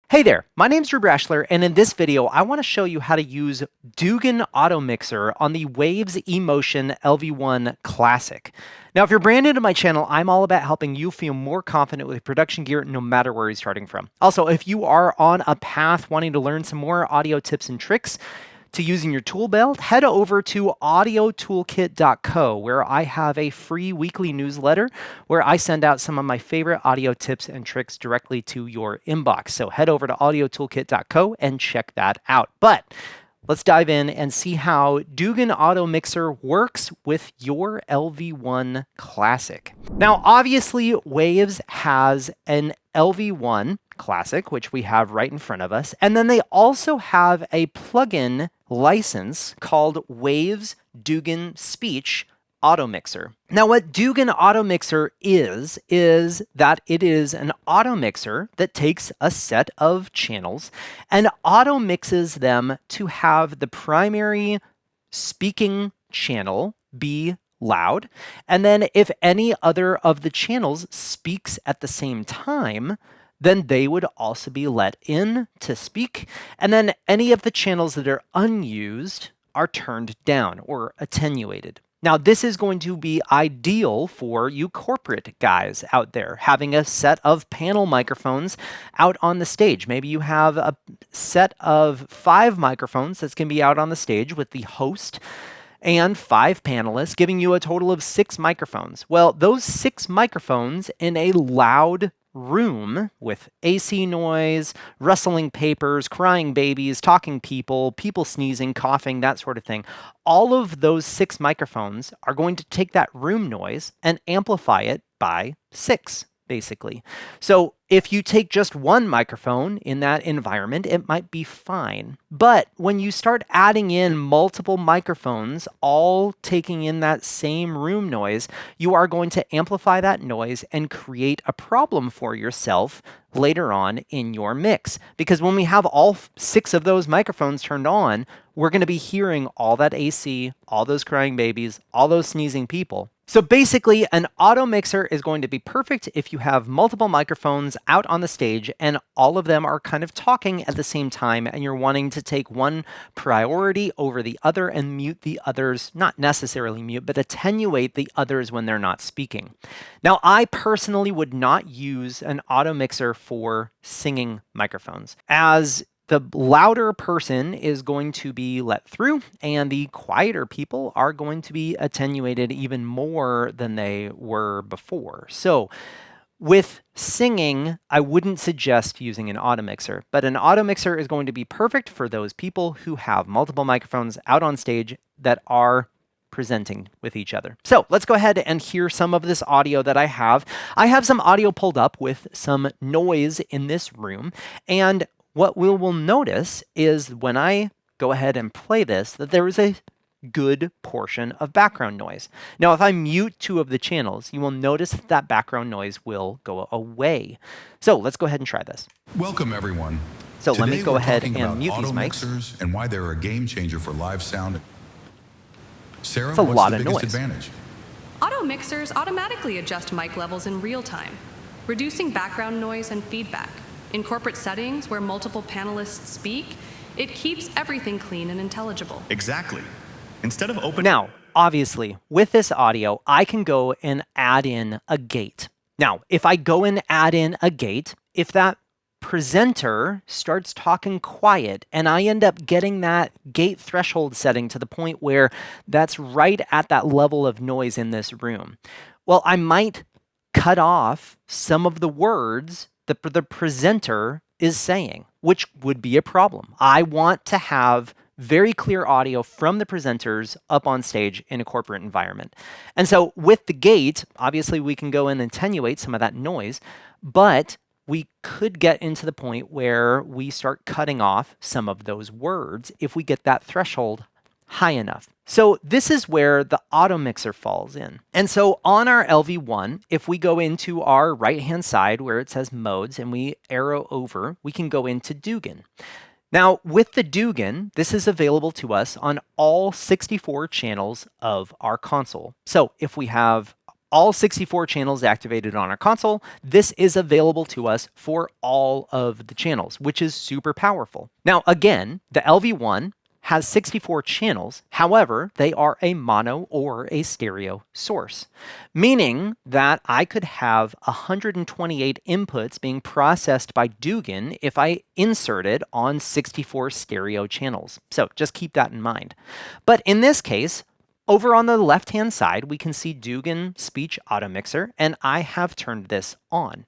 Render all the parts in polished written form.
Hey there, my name's Brashler, and in this video, I want to show you how to use Dugan Automixer on the Waves eMotion LV1 Classic. Now, if you're brand new to my channel, I'm all about helping you feel more confident with production gear no matter where you're starting from. Also, if you are on a path wanting to learn some more audio tips and tricks to using your tool belt, head over to audiotoolkit.co, where I have a free weekly newsletter where I send out some of my favorite audio tips and tricks directly to your inbox. So head over to audiotoolkit.co and check that out. But let's dive in and see how Dugan Automixer works with your LV1 Classic. Now, obviously, Waves has an LV1 Classic, which we have right in front of us. And then they also have a plugin license called Waves Dugan Speech Automixer. Now, what Dugan Automixer is that it is an automixer that takes a set of channels and automixes them to have the primary speaking channel be loud. And then if any other of the channels speaks at the same time, then they would also be let in to speak. And then any of the channels that are unused are turned down or attenuated. Now, this is going to be ideal for you corporate guys out there, having a set of panel microphones out on the stage. Maybe you have a set of 5 microphones that's going to be out on the stage with the host and 5 panelists, giving you a total of 6 microphones. Well, those 6 microphones in a loud room with AC noise, rustling papers, crying babies, talking people, people sneezing, coughing, that sort of thing. All of those 6 microphones are going to take that room noise and amplify it by 6, basically. So if you take just one microphone in that environment, it might be fine. But when you start adding in multiple microphones, all taking in that same room noise, you are going to amplify that noise and create a problem for yourself later on in your mix. Because when we have all 6 of those microphones turned on, we're going to be hearing all that AC, all those crying babies, all those sneezing people. So basically, an auto mixer is going to be perfect if you have multiple microphones out on the stage and all of them are kind of talking at the same time and you're wanting to take one priority over the other and mute the others, not necessarily mute, but attenuate the others when they're not speaking. Now, I personally would not use an auto mixer for singing microphones, as the louder person is going to be let through and the quieter people are going to be attenuated even more than they were before. So with singing, I wouldn't suggest using an auto mixer, but an auto mixer is going to be perfect for those people who have multiple microphones out on stage that are presenting with each other. So let's go ahead and hear some of this audio that I have. I have some audio pulled up with some noise in this room, and what we will notice is when I go ahead and play this, that there is a good portion of background noise. Now, if I mute 2 of the channels, you will notice that background noise will go away. So let's go ahead and try this. Welcome, everyone. So Today let me go ahead talking and about mute these auto mics. mixers and why they're a game changer for live sound. Sarah, It's a what's lot the of biggest noise. advantage? Auto mixers automatically adjust mic levels in real time, reducing background noise and feedback. In corporate settings where multiple panelists speak, it keeps everything clean and intelligible. Exactly. Instead of open... Now, obviously, with this audio, I can go and add in a gate. Now, if I go and add in a gate, if that presenter starts talking quiet and I end up getting that gate threshold setting to the point where that's right at that level of noise in this room, well, I might cut off some of the words that the presenter is saying, which would be a problem. I want to have very clear audio from the presenters up on stage in a corporate environment. And so with the gate, obviously we can go and attenuate some of that noise, but we could get into the point where we start cutting off some of those words if we get that threshold high enough. So this is where the auto mixer falls in. And so on our LV1, if we go into our right-hand side where it says modes and we arrow over, we can go into Dugan. Now with the Dugan, this is available to us on all 64 channels of our console. So if we have all 64 channels activated on our console. This is available to us for all of the channels, which is super powerful. Now, again, the LV1 has 64 channels. However, they are a mono or a stereo source, meaning that I could have 128 inputs being processed by Dugan if I inserted on 64 stereo channels. So just keep that in mind. But in this case, over on the left-hand side, we can see Dugan Speech Automixer, and I have turned this on.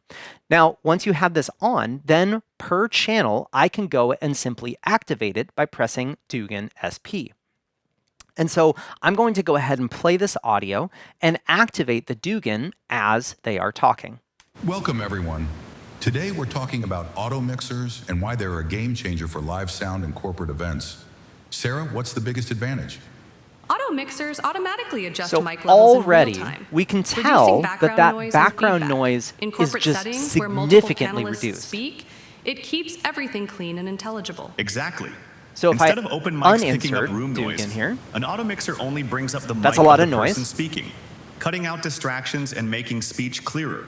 Now, once you have this on, then per channel, I can go and simply activate it by pressing Dugan SP. And so I'm going to go ahead and play this audio and activate the Dugan as they are talking. Welcome, everyone. Today, we're talking about auto mixers and why they're a game changer for live sound and corporate events. Sarah, what's the biggest advantage? Auto mixers automatically adjust So mic levels already in real time, we can tell that background feedback. noise In is corporate just settings where multiple significantly panelists reduced. speak, it keeps everything clean and intelligible. Exactly. So if Instead I of open mics picking up uninsert room noise, Dugan here, an auto mixer only brings up the that's mic a lot of of the noise. person speaking, cutting out distractions and making speech clearer.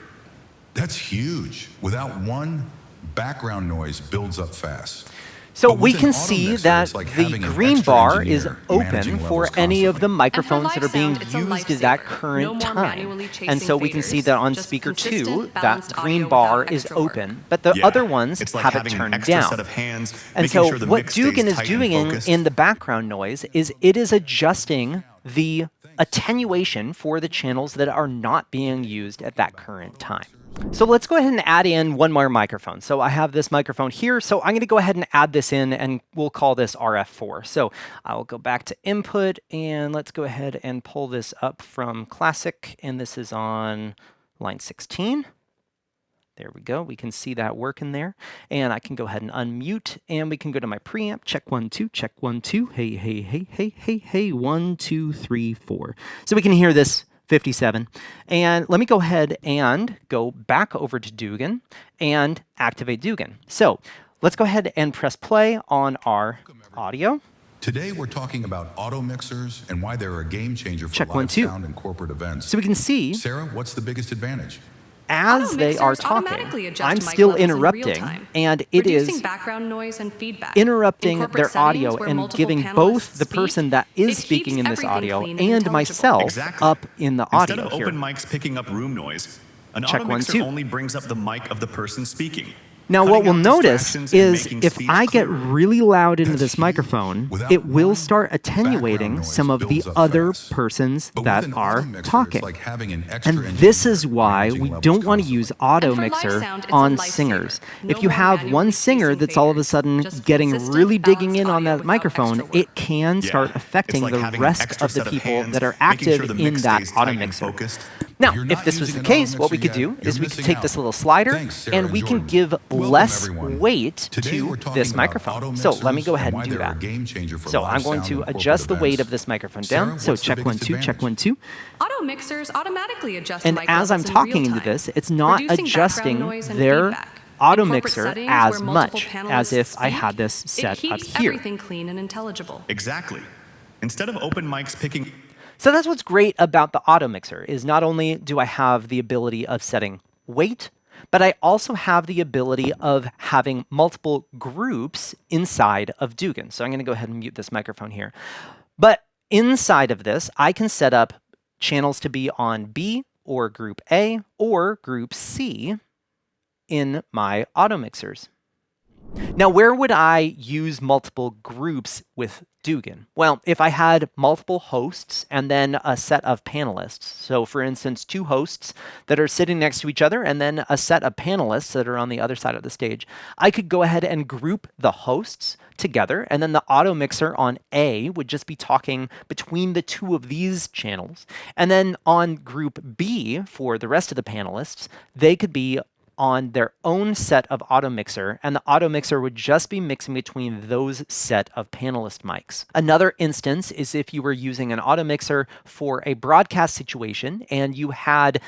That's huge. Without one, background noise builds up fast. So But we with can an auto see mixer, that it's like the having an green extra bar is engineer open managing for levels any of the constantly. microphones that are live being sound, it's a used at that lifesaver. current No more time. manually chasing And so we can see faders, that on just speaker 2, consistent, that balanced green audio bar without is extra work. open, but the Yeah, other ones it's like have it having an turned extra down. set of hands, And making so sure the what mix Dugan stays is tight and doing focused. in the background noise is it is adjusting the attenuation for the channels that are not being used at that current time. So let's go ahead and add in one more microphone. So I have this microphone here. So I'm going to go ahead and add this in, and we'll call this RF4. So I'll go back to input, and let's go ahead and pull this up from Classic. And this is on line 16. There we go. We can see that working there. And I can go ahead and unmute, and we can go to my preamp. Check 1, 2, check 1, 2. Hey, hey, hey, hey, hey, hey. 1, 2, 3, 4. So we can hear this 57. And let me go ahead and go back over to Dugan and activate Dugan. So let's go ahead and press play on our audio. Today, we're talking about auto mixers and why they're a game changer for Check live 1, 2. sound and corporate events. So we can see Sarah, what's the biggest advantage? as Auto they are mixers automatically talking, adjust I'm mic still levels in real interrupting, time, and it reducing is background noise and feedback. interrupting In corporate their settings audio where and multiple giving panelists both the speak, person that is it speaking keeps in this everything audio clean and and intelligible. myself Exactly. up in the Instead audio of here. open mics picking up room noise, an Check auto 1, mixer 2. only brings up the mic of the person speaking. Now, what cutting we'll out notice distractions and is making if speech I get clearer. really loud into That's this huge. microphone, Without it will one, start background attenuating noise some of the builds up other fast. persons But with that an are auto mixer, talking. it's like having an extra And this engineer is why managing we levels don't want to constantly. use auto And for live mixer sound, it's a on lifesaver. singers. No If you more have manually one singer chasing that's all of a faders, sudden just getting consistent, really digging balanced in on audio that without microphone, extra work. it can start Yeah, affecting it's like the having an rest extra of the set of people hands, that are making sure active the in mix that stays auto tight and mixer. focused. Now, you're if not this was using the an auto case, what we mixer could do yet, is you're we could missing take this out. little slider Thanks, Sarah and and we can Jordan. give Welcome, less everyone. weight Today, to we're talking this about microphone. auto So let me mixers go and ahead why and do they're a that. game changer for So live I'm going sound to and corporate adjust the weight events. of this microphone Sarah, down. So what's the check 1, biggest 2, check advantage? 1, 2. Auto mixers automatically adjust And mic as I'm levels in talking real into time, this, it's not reducing adjusting background noise and their feedback. auto In corporate mixer settings as where multiple much panelists as if I speak, had this it set up keeps here. everything clean and intelligible. Exactly. Instead of open mics picking So that's what's great about the auto mixer is not only do I have the ability of setting weight, but I also have the ability of having multiple groups inside of Dugan. So I'm going to go ahead and mute this microphone here. But inside of this, I can set up channels to be on B or group A or group C in my auto mixers. Now, where would I use multiple groups with Dugan? Well, if I had multiple hosts and then a set of panelists. So for instance, 2 hosts that are sitting next to each other and then a set of panelists that are on the other side of the stage, I could go ahead and group the hosts together, and then the auto mixer on A would just be talking between the 2 of these channels. And then on group B, for the rest of the panelists, they could be on their own set of auto mixer, and the auto mixer would just be mixing between those set of panelist mics. Another instance is if you were using an auto mixer for a broadcast situation and you had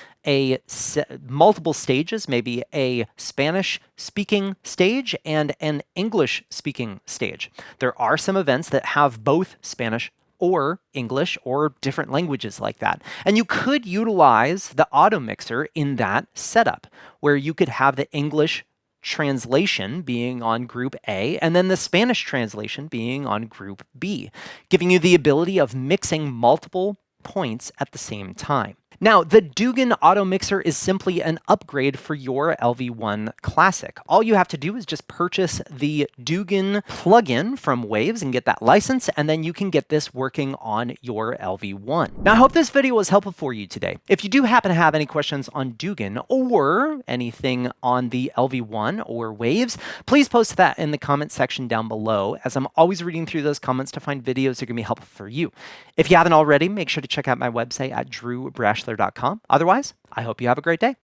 multiple stages, maybe a Spanish speaking stage and an English speaking stage. There are some events that have both Spanish or English or different languages like that. And you could utilize the AutoMixer in that setup where you could have the English translation being on group A and then the Spanish translation being on group B, giving you the ability of mixing multiple points at the same time. Now, the Dugan AutoMixer is simply an upgrade for your LV1 Classic. All you have to do is just purchase the Dugan plugin from Waves and get that license, and then you can get this working on your LV1. Now, I hope this video was helpful for you today. If you do happen to have any questions on Dugan or anything on the LV1 or Waves, please post that in the comment section down below, as I'm always reading through those comments to find videos that are going to be helpful for you. If you haven't already, make sure to check out my website at drewbrashler.com. Otherwise, I hope you have a great day.